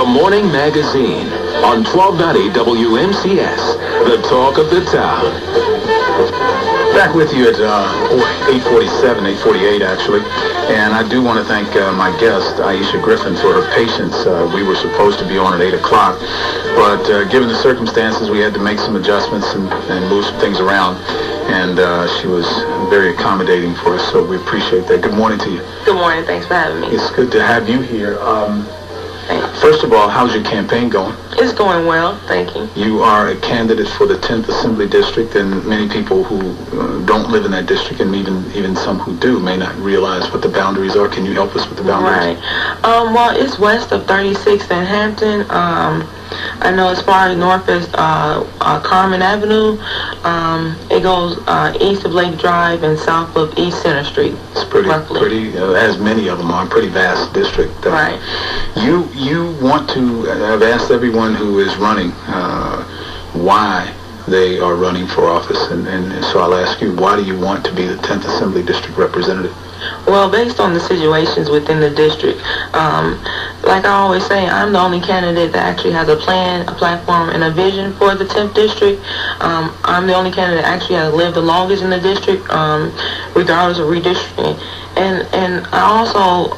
morning magazine on 1290 WMCS, the talk of the town. Back with you at 8:47, 8:48 actually, and I do want to thank my guest, Ieshuh Griffin, for her patience. We were supposed to be on at 8 o'clock, but given the circumstances, we had to make some adjustments and move some things around, and she was very accommodating for us, so we appreciate that. Good morning to you. Good morning. Thanks for having me. It's good to have you here. Thanks. First of all, how's your campaign going? It's going well. Thank you. You are a candidate for the 10th Assembly District, and many people who don't live in that district, and even some who do, may not realize what the boundaries are. Can you help us with the boundaries? Right. Well, it's west of 36th and Hampton. I know as far as north as Carmen Avenue, it goes east of Lake Drive and south of East Center Street. It's pretty, as many of them are, pretty vast district. Right. You want to, I've asked everyone who is running why they are running for office, and so I'll ask you, why do you want to be the 10th Assembly District Representative? Well, based on the situations within the district, like I always say, I'm the only candidate that actually has a plan, a platform, and a vision for the 10th district. I'm the only candidate that actually has lived the longest in the district, regardless of redistricting. And I also,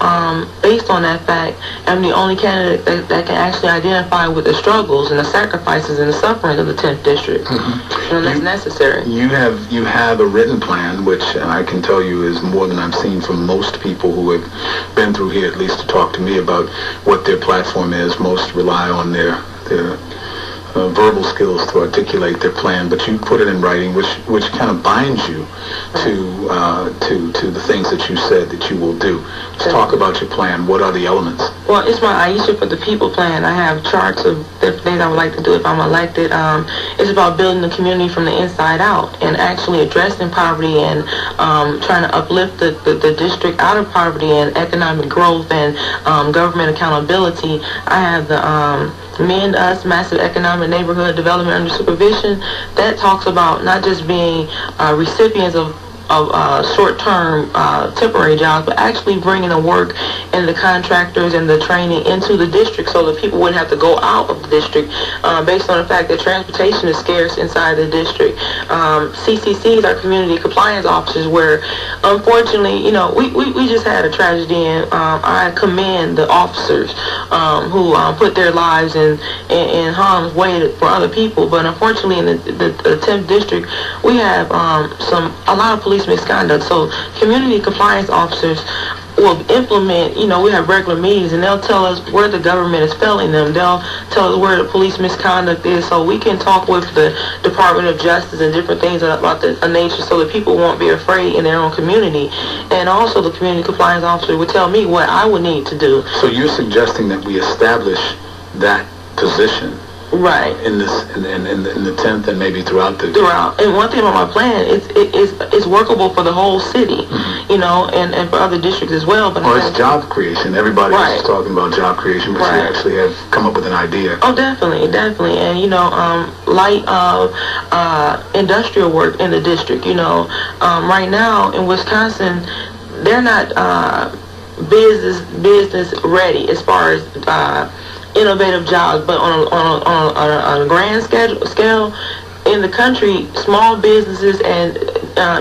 based on that fact, am the only candidate that can actually identify with the struggles and the sacrifices and the suffering of the 10th district. Mm-hmm. And that's necessary. You have a written plan, which I can tell you is more than I've seen from most people who have been through here, at least to talk to me about what their platform is. Most rely on their verbal skills to articulate their plan, but you put it in writing, which kind of binds you to the things that you said that you will do. Let's talk about your plan. What are the elements? Well, it's my Ieshuh for the People plan. I have charts of the things I would like to do if I'm elected. It's about building the community from the inside out and actually addressing poverty and trying to uplift the district out of poverty and economic growth and government accountability. I have the Mend Us Massive Economic Neighborhood Development Under Supervision. That talks about not just being recipients of short-term temporary jobs, but actually bringing the work and the contractors and the training into the district so that people wouldn't have to go out of the district based on the fact that transportation is scarce inside the district. CCCs are community compliance officers where, unfortunately, we just had a tragedy, and I commend the officers who put their lives in harm's way for other people, but unfortunately in the 10th district, we have a lot of police misconduct. So community compliance officers will implement, we have regular meetings, and they'll tell us where the government is failing them. They'll tell us where the police misconduct is, so we can talk with the Department of Justice and different things about the nature so that people won't be afraid in their own community. And also the community compliance officer would tell me what I would need to do. So you're suggesting that we establish that position, right, in the 10th and maybe throughout. And one thing about my plan, it's workable for the whole city, mm-hmm. And for other districts as well. But it's job creation. Everybody is talking about job creation, but you actually have come up with an idea. Oh, definitely. And light industrial work in the district. Right now in Wisconsin, they're not business ready as far as innovative jobs, but on a grand scale in the country, small businesses and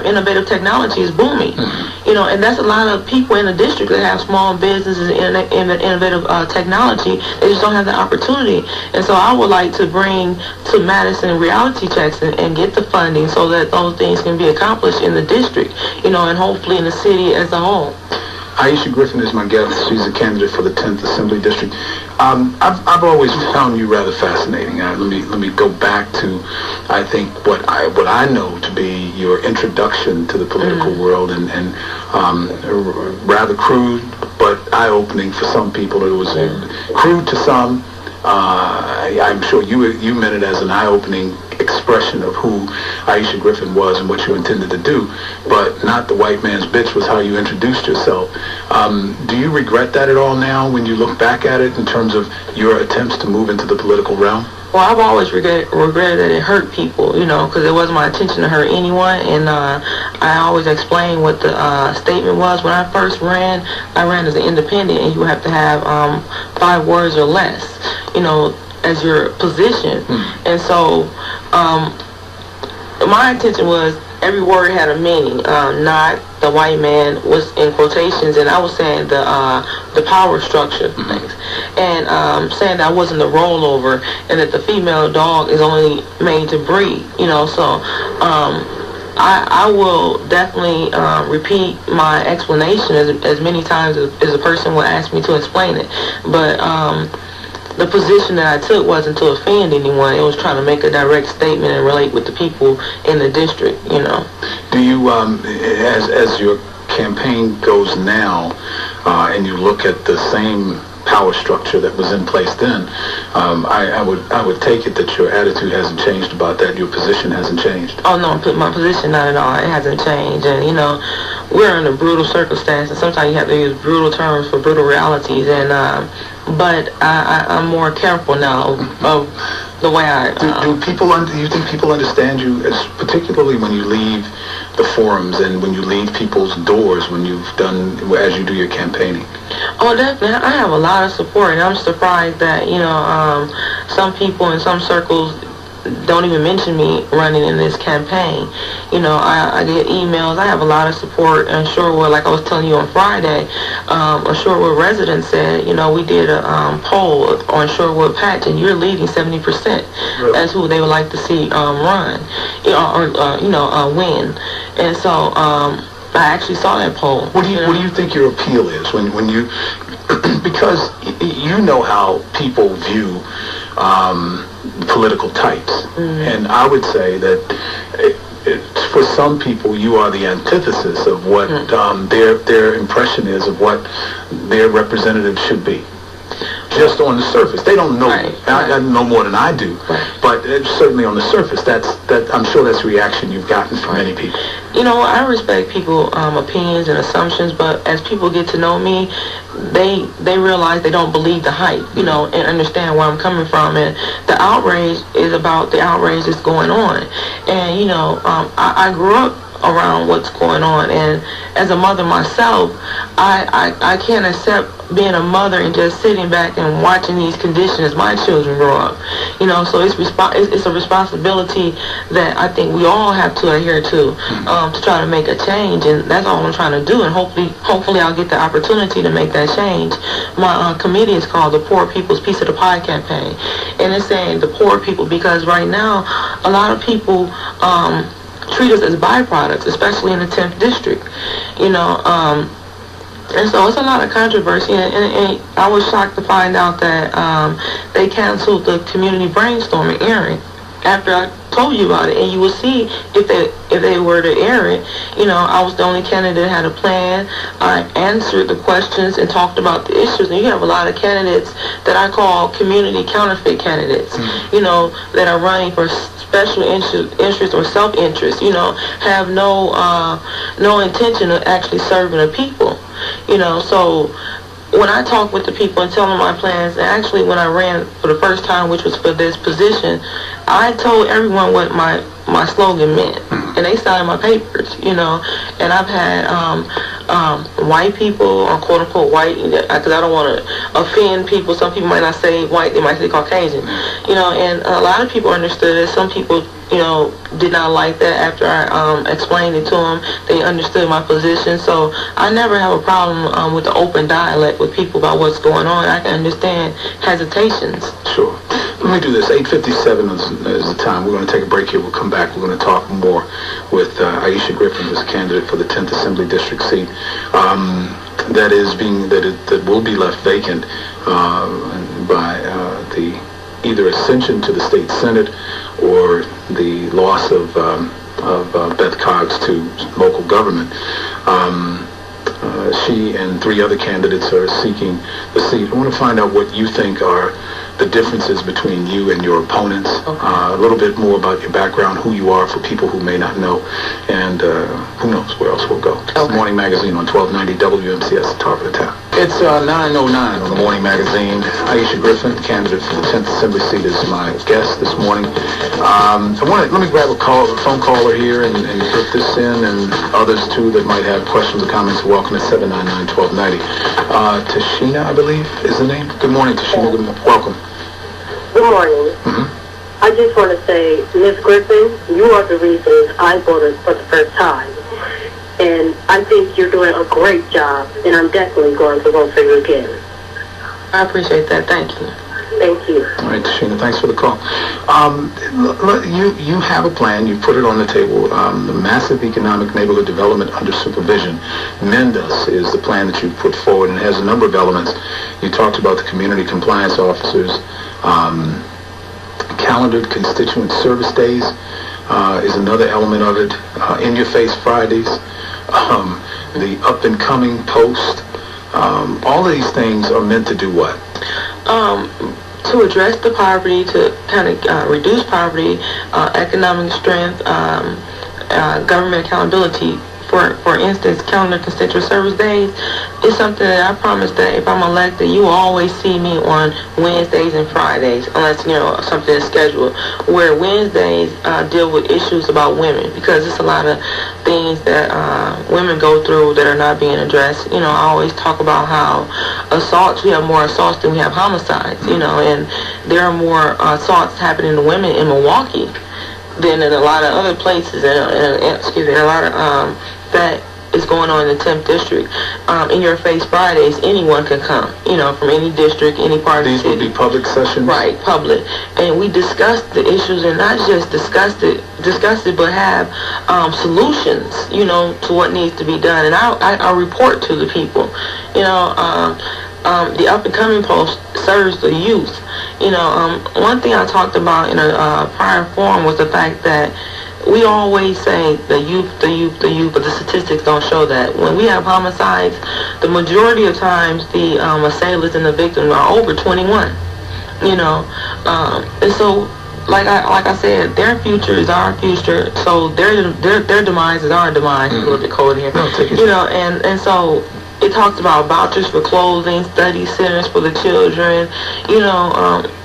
innovative technology is booming. Mm-hmm. And that's a lot of people in the district that have small businesses and innovative technology. They just don't have the opportunity. And so I would like to bring to Madison reality checks and get the funding so that those things can be accomplished in the district, and hopefully in the city as a whole. Ieshuh Griffin is my guest. She's a candidate for the 10th Assembly District. I've always found you rather fascinating. Let me go back to, I think, what I know to be your introduction to the political world, and rather crude but eye-opening for some people. It was crude to some. I'm sure you meant it as an eye-opening expression of who Ieshuh Griffin was and what you intended to do, but not the white man's bitch was how you introduced yourself. Do you regret that at all now when you look back at it in terms of your attempts to move into the political realm? Well, I've always regretted that it hurt people, because it wasn't my intention to hurt anyone, and I always explain what the statement was. When I first ran, I ran as an independent, and you have to have 5 words or less, as your position. And so, my intention was every word had a meaning. Not the white man was in quotations, and I was saying the power structure things, and saying that I wasn't the rollover, and that the female dog is only made to breed. So I will definitely repeat my explanation as many times as a person will ask me to explain it, but the position that I took wasn't to offend anyone. It was trying to make a direct statement and relate with the people in the district, Do you, as your campaign goes now, and you look at the same power structure that was in place then, I would take it that your attitude hasn't changed about that. Your position hasn't changed. Oh no, my position not at all. It hasn't changed, and we're in a brutal circumstance, and sometimes you have to use brutal terms for brutal realities, and but I'm more careful now of the way I. Do you think people understand you, as particularly when you leave the forums and when you leave people's doors when as you do your campaigning? Oh, definitely. I have a lot of support, and I'm surprised that some people in some circles don't even mention me running in this campaign. I get emails. I have a lot of support. And Shorewood, like I was telling you on Friday, a Shorewood resident said, we did a poll on Shorewood Patch, and you're leading 70% Really? as who they would like to see run, win. And so I actually saw that poll. What do you think your appeal is when you because you know how people view political types, and I would say that for some people you are the antithesis of what their impression is of what their representative should be. Just on the surface, they don't know. Right. I know more than I do, but certainly on the surface, I'm sure that's a reaction you've gotten from many people. I respect people's opinions and assumptions, but as people get to know me, they realize they don't believe the hype, and understand where I'm coming from. And the outrage is about the outrage that's going on. And, I grew up around what's going on, and as a mother myself, I can't accept being a mother and just sitting back and watching these conditions my children grow up. So it's a responsibility that I think we all have to adhere to try to make a change, and that's all I'm trying to do, and hopefully I'll get the opportunity to make that change. My committee is called the Poor People's Piece of the Pie campaign, and it's saying the poor people because right now a lot of people treat us as byproducts, especially in the 10th district, and so it's a lot of controversy, and I was shocked to find out that they canceled the community brainstorming airing after I told you about it, and you will see if they were to air it. I was the only candidate that had a plan. I answered the questions and talked about the issues, and you have a lot of candidates that I call community counterfeit candidates, that are running for special interest or self-interest, have no intention of actually serving the people. So when I talk with the people and tell them my plans, and actually when I ran for the first time, which was for this position, I told everyone what my slogan meant, and they signed my papers, and I've had white people, or quote unquote white, because I don't want to offend people. Some people might not say white, they might say Caucasian, and a lot of people understood it. Some people did not like that after I explained it to them. They understood my position. So I never have a problem with the open dialect with people about what's going on. I can understand hesitations. Sure. Let me do this. 8:57 is the time. We're going to take a break here. We'll come back. We're going to talk more with Ieshuh Griffin, who's a candidate for the 10th Assembly District seat that will be left vacant by the either ascension to the state senate or the loss of Beth Coggs to local government. She and three other candidates are seeking the seat. I want to find out what you think are the differences between you and your opponents, a little bit more about your background, who you are for people who may not know, and who knows where else we'll go. It's the Morning Magazine on 1290 WMCS, the talk of the town. It's 9:09 on the Morning Magazine. Ieshuh Griffin, candidate for the 10th Assembly seat, is my guest this morning. Let me grab a phone caller here and put this in, and others too that might have questions or comments. Welcome at 799-1290. Tashina, I believe, is the name. Good morning, Tashina. Welcome. Good morning. I just want to say, Ms. Griffin, you are the reason I voted for the first time. And I think you're doing a great job, and I'm definitely going to vote for you again. I appreciate that. Thank you. Thank you. All right, Sheena, thanks for the call. You have a plan. You put it on the table. The Massive Economic Neighborhood Development Under Supervision, MENDUS, is the plan that you put forward, and it has a number of elements. You talked about the community compliance officers. Calendared constituent service days is another element of it. In-your-face Fridays. The up-and-coming post. All of these things are meant to do what? To address the poverty, to kind of reduce poverty, economic strength, government accountability. For instance, calendar constituent service days is something that I promise that if I'm elected, you will always see me on Wednesdays and Fridays, unless, something is scheduled, where Wednesdays deal with issues about women, because it's a lot of things that women go through that are not being addressed. I always talk about how assaults, we have more assaults than we have homicides, and there are more assaults happening to women in Milwaukee than in a lot of other places, and a lot of that is going on in the 10th district. In your face Fridays, anyone can come, from any district, any part of the city. These would be public sessions? Right, public. And we discuss the issues, and not just discuss it, but have solutions, to what needs to be done. And I report to the people, the up-and-coming post serves the youth. One thing I talked about in a prior forum was the fact that we always say the youth, but the statistics don't show that. When we have homicides, the majority of times the assailants and the victims are over 21. And so, like I said, their future is our future. So their demise is our demise. A little bit cold here. And so it talks about vouchers for clothing, study centers for the children.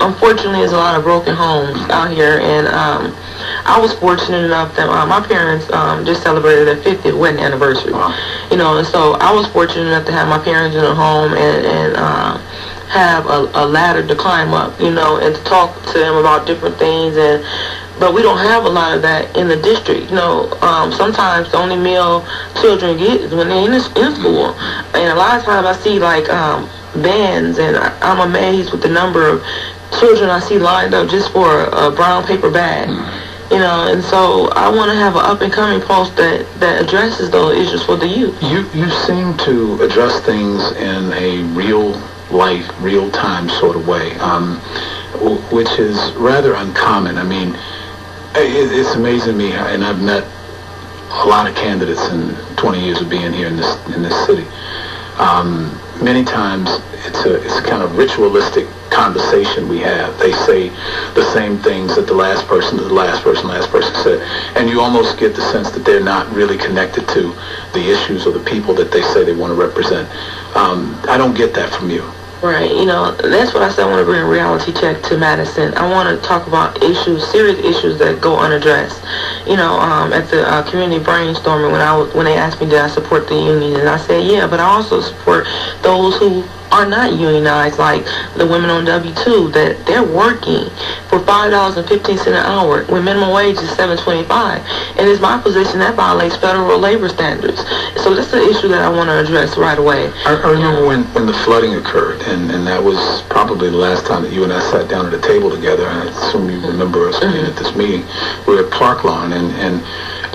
Unfortunately, there's a lot of broken homes out here, and I was fortunate enough that my parents just celebrated their 50th wedding anniversary. Wow. And so I was fortunate enough to have my parents in a home and have a ladder to climb up, and to talk to them about different things. But we don't have a lot of that in the district. Sometimes the only meal children get is when they're in school. And a lot of times I see bands, and I'm amazed with the number of children I see lined up just for a brown paper bag. And so I want to have an up-and-coming post that addresses those issues for the youth. You seem to address things in a real-life, real-time sort of way, which is rather uncommon. I mean, it's amazing to me, and I've met a lot of candidates in 20 years of being here in this city. Many times it's a kind of ritualistic conversation we have. They say the same things that the last person said, and you almost get the sense that they're not really connected to the issues or the people that they say they want to represent. I don't get that from you. Right, that's what I said. I want to bring a reality check to Madison. I want to talk about serious issues that go unaddressed. At the community brainstorming, when they asked me did I support the union, and I said yeah, but I also support those who are not unionized, like the women on W-2, that they're working for $5.15 an hour when minimum wage is $7.25. And it's my position that violates federal labor standards. So that's an issue that I want to address right away. I remember when the flooding occurred, and that was probably the last time that you and I sat down at a table together. And I assume you remember us being at this meeting. We were at Park Lawn, and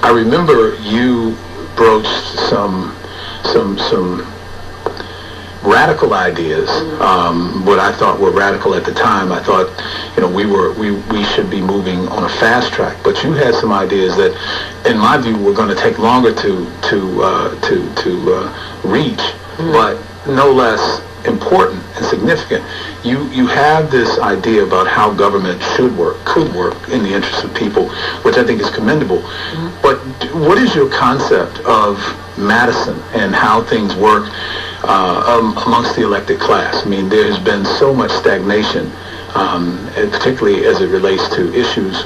I remember you broached some radical ideas, what I thought were radical at the time. I thought, we should be moving on a fast track. But you had some ideas that, in my view, were going to take longer to reach, but no less important and significant. You have this idea about how government could work in the interest of people, which I think is commendable. But what is your concept of Madison and how things work amongst the elected class? I mean, there has been so much stagnation, and particularly as it relates to issues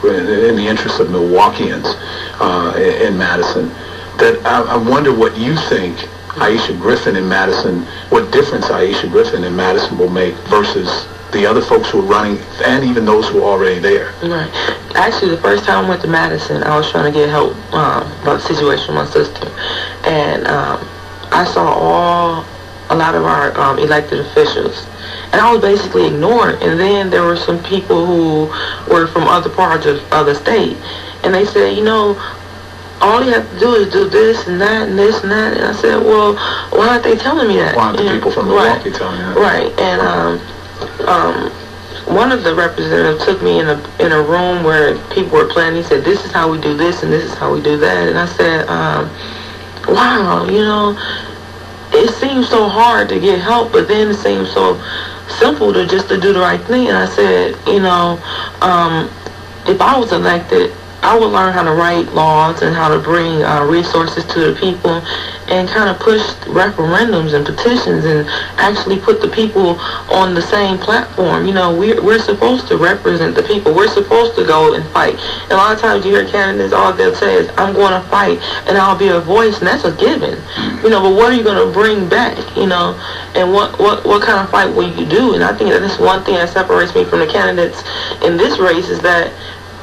in the interest of Milwaukeeans in Madison, that I wonder what you think Ieshuh Griffin in Madison, what difference Ieshuh Griffin in Madison will make versus the other folks who are running and even those who are already there. Right. Actually, the first time I went to Madison, I was trying to get help about the situation with my sister. And I saw a lot of our elected officials. And I was basically ignored. And then there were some people who were from other parts of the state. And they said, you know, all you have to do is do this and that and this and that. And I said, well, why aren't they telling me that? Why aren't the people from Milwaukee telling you that? Right. And one of the representatives took me in a room where people were planning. He said, this is how we do this and this is how we do that. And I said, wow, you know, it seems so hard to get help, but then it seems so simple to just to do the right thing. And I said, you know, if I was elected, I would learn how to write laws and how to bring resources to the people and kind of push referendums and petitions and actually put the people on the same platform. You know, we're supposed to represent the people. We're supposed to go and fight. And a lot of times you hear candidates, all they'll say is, I'm going to fight and I'll be a voice, and that's a given. You know, but what are you going to bring back, you know, and what kind of fight will you do? And I think that's one thing that separates me from the candidates in this race is that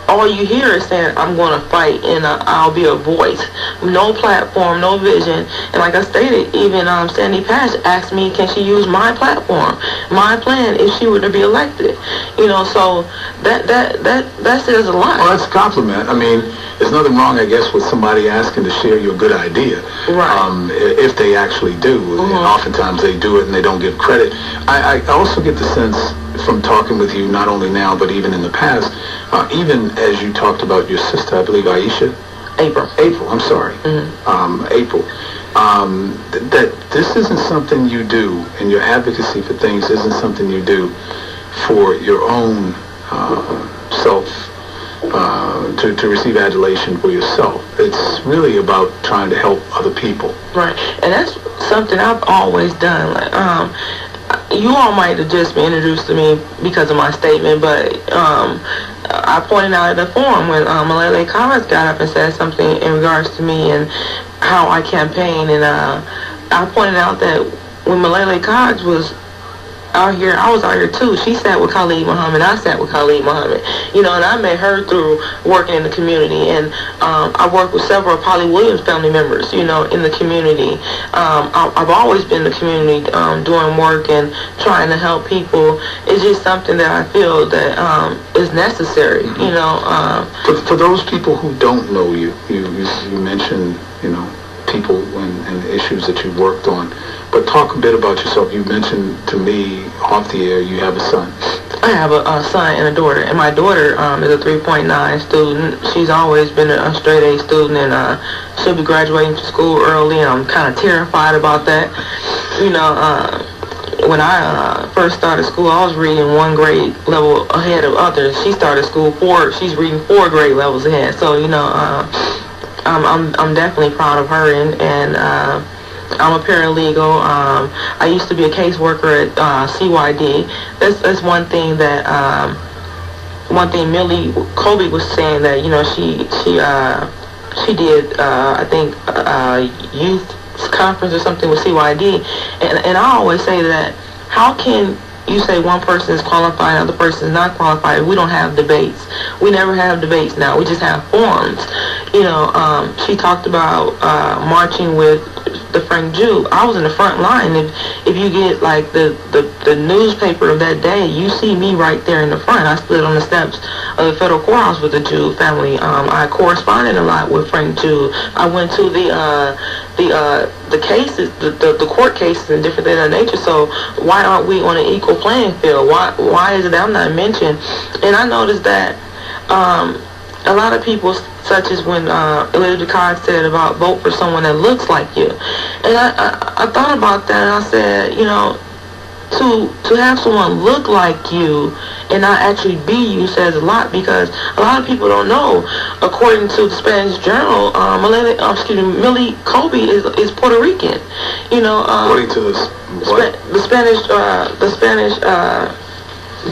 all you hear is saying, I'm going to fight and I'll be a voice. No platform, no vision. And like I stated, even Sandy Patch asked me, can she use my platform, my plan, if she were to be elected? You know, so that says a lot. Well, that's a compliment. I mean, there's nothing wrong, I guess, with somebody asking to share your good idea. Right. If they actually do. And oftentimes they do it and they don't give credit. I also get the sense from talking with you, not only now, but even in the past, even as you talked about your sister, I believe Ieshuh? April, I'm sorry. April. That this isn't something you do, and your advocacy for things isn't something you do for your own self, to receive adulation for yourself. It's really about trying to help other people. Right, and that's something I've always done. Like, you all might have just been introduced to me because of my statement, but I pointed out at the forum when Malele Collins got up and said something in regards to me and how I campaign, and I pointed out that when Malele Collins was out here, I was out here too. She sat with Khalid Muhammad, I sat with Khalid Muhammad, you know, and I met her through working in the community, and I worked with several Polly Williams family members, you know, in the community. I've always been in the community doing work and trying to help people. It's just something that I feel that is necessary, you know. For those people who don't know you, you mentioned, you know, people and issues that you've worked on. But talk a bit about yourself. You mentioned to me off the air you have a son. I have a son and a daughter, and my daughter is a 3.9 student. She's always been a straight A student, and she'll be graduating from school early, and I'm kind of terrified about that. You know, when I first started school, I was reading one grade level ahead of others. She started school she's reading 4 grade levels ahead. So, you know, I'm definitely proud of her, and I'm a paralegal. I used to be a caseworker at CYD. That's one thing that Millie Colby was saying, that, you know, she did I think youth conference or something with CYD, and I always say that, how can you say one person is qualified, another person is not qualified? We don't have debates. We never have debates now. We just have forums. You know, she talked about marching with the Frank Jew. I was in the front line. If you get like the newspaper of that day, you see me right there in the front. I stood on the steps of the federal courthouse with the Jew family. I corresponded a lot with Frank Jew. I went to the cases, the court cases and different things of that nature. So why aren't we on an equal playing field? Why is it that I'm not mentioned? And I noticed that a lot of people, such as when Elizabeth Card said about vote for someone that looks like you. And I thought about that, and I said, you know, to have someone look like you and not actually be you says a lot, because a lot of people don't know. According to the Spanish Journal, Millie Colby is Puerto Rican. You know, according to the Spanish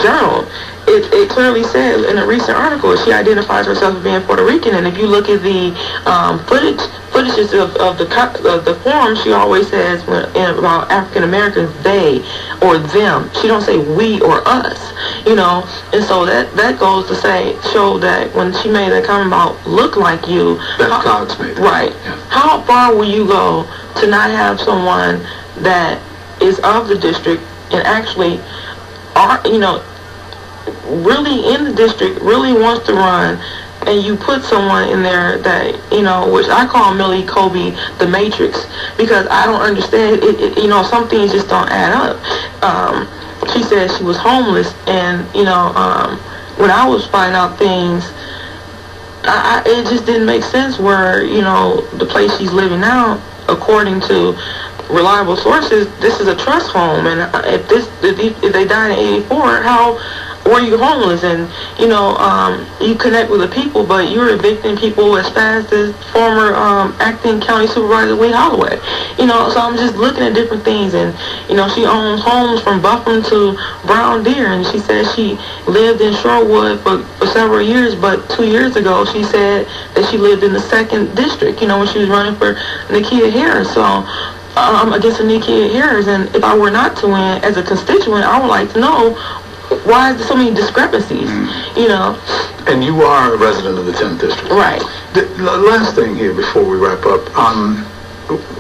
Journal. It clearly says in a recent article she identifies herself as being Puerto Rican, and if you look at the footages of the forum, she always says about African Americans, they or them. She don't say we or us, and so that goes to show that when she made that comment about look like you, That's Cox made it. Right. Yeah. How far will you go to not have someone that is of the district and actually are, really in the district, really wants to run, and you put someone in there that, which I call Millie Kobe the Matrix, because I don't understand it, some things just don't add up. She said she was homeless, and, when I was finding out things, it just didn't make sense where, the place she's living now, according to reliable sources, this is a trust home, and if they died in 84, how were you homeless? And you connect with the people, but you're evicting people as fast as former acting county supervisor Lee Holloway. So I'm just looking at different things, and she owns homes from Buffalo to Brown Deer, and she said she lived in Shorewood for several years, but 2 years ago she said that she lived in the 2nd district, when she was running for Nakia Harris. So against Nakia Harris, and if I were not to win as a constituent, I would like to know why is there so many discrepancies, And you are a resident of the 10th district. Right. The last thing here before we wrap up,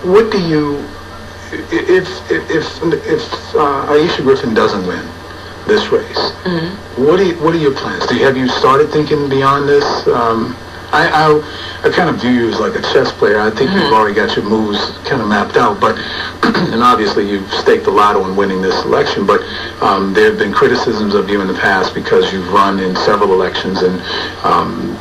what do you, if Ieshuh Griffin doesn't win this race, what are your plans? Have you started thinking beyond this? I kind of view you as like a chess player. I think you've already got your moves kind of mapped out, but and obviously you've staked a lot on winning this election, but there have been criticisms of you in the past because you've run in several elections, and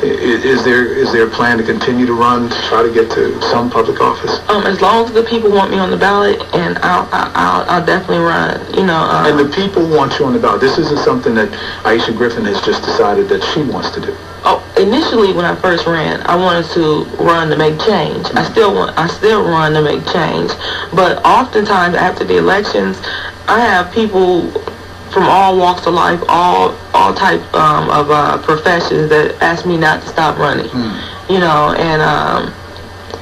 is there a plan to continue to run to try to get to some public office? As long as the people want me on the ballot, and I'll definitely run, And the people want you on the ballot. This isn't something that Ieshuh Griffin has just decided that she wants to do. Oh, initially when I first ran, I wanted to run to make change. I still run to make change. But oftentimes after the elections, I have people from all walks of life, all type of professions that ask me not to stop running.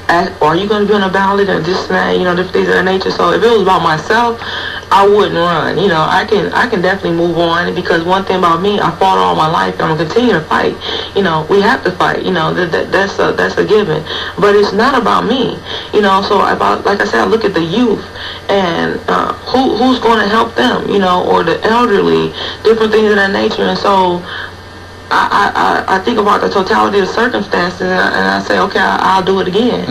And are you going to be on a ballot and this and that, different things of that nature. So if it was about myself, I wouldn't run. I can definitely move on, because one thing about me, I fought all my life, and I'm going to continue to fight. We have to fight. That's a given. But it's not about me. So like I said, I look at the youth and who's going to help them, or the elderly, different things of that nature. And so I think about the totality of circumstances, and I say, okay, I'll do it again.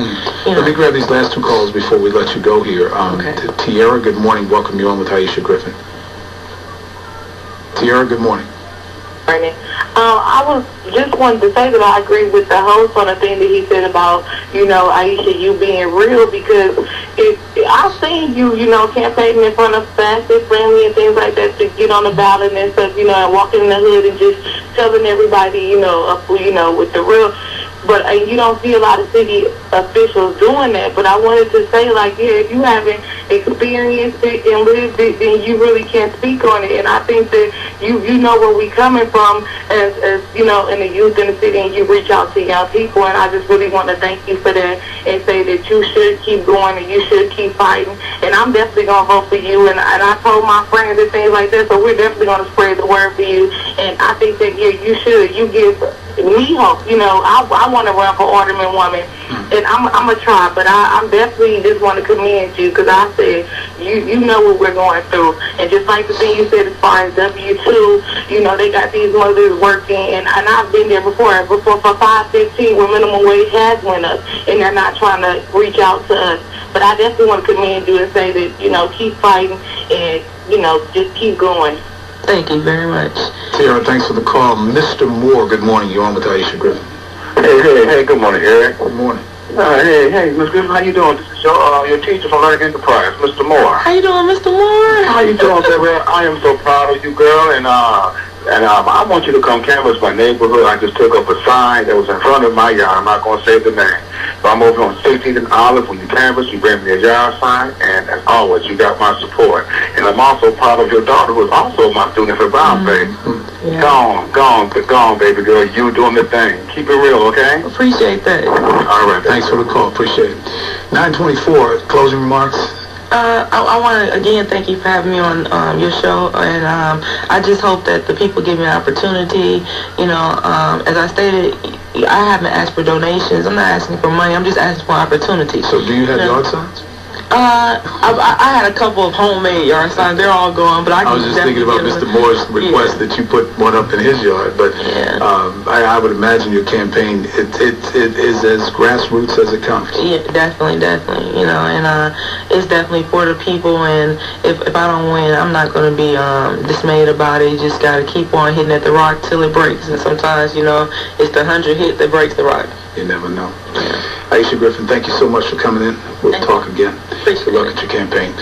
Let me grab these last 2 calls before we let you go here. Okay. Tiara, good morning. Welcome you on with Ieshuh Griffin. Tiara, good morning. I was just wanted to say that I agree with the host on the thing that he said about, Ieshuh, you being real, because I've seen you, campaigning in front of Fastest Friendly and things like that to get on the ballot and stuff, and walking in the hood and just telling everybody, with the real. But you don't see a lot of city officials doing that. But I wanted to say, if you haven't experienced it and lived it, then you really can't speak on it. And I think that you know where we coming from as in the youth in the city, and you reach out to young people. And I just really want to thank you for that and say that you should keep going and you should keep fighting. And I'm definitely going to vote for you. And I told my friends and things like that, so we're definitely going to spread the word for you. And I think that, you should. You give me hope. I want to run for alderman woman, and I'm going to try, but I'm definitely just want to commend you, because I said, you know what we're going through. And just like the thing you said as far as W-2, they got these mothers working, and I've been there before for $5.15 when minimum wage has went up, and they're not trying to reach out to us. But I definitely want to commend you and say that, keep fighting and, just keep going. Thank you very much. Tiara, thanks for the call. Mr. Moore, good morning. You're on with Ieshuh Griffin. Hey, good morning, Eric. Good morning. Hey, Ms. Griffin, how you doing? This is your teacher from Learning Enterprise, Mr. Moore. How you doing, Mr. Moore? How you doing, baby? I am so proud of you, girl, and I want you to come canvass my neighborhood. I just took up a sign that was in front of my yard. I'm not going to say the name. So I'm over on 16th and Olive. When you canvass, you bring me a yard sign, and as always, you got my support. And I'm also proud of your daughter, who is also my student for Brown Bay. Yeah. Go on, baby girl. You doing the thing. Keep it real, okay? Appreciate that. All right. Thanks for the call. Appreciate it. 924. Closing remarks. I want to again thank you for having me on your show, and I just hope that the people give me an opportunity. You know, as I stated, I haven't asked for donations. I'm not asking for money. I'm just asking for opportunity. So do you have yard signs? I had a couple of homemade yard signs. They're all gone, but I was just thinking about Mr. Moore's request that you put one up in his yard, but I would imagine your campaign it is as grassroots as it comes. Yeah, definitely. You know, and it's definitely for the people. And if I don't win, I'm not going to be dismayed about it. You just got to keep on hitting at the rock till it breaks. And sometimes, you know, it's the 100 hit that breaks the rock. You never know. Ieshuh Griffin, thank you so much for coming in. We'll talk again. Appreciate Good luck it. at your campaign.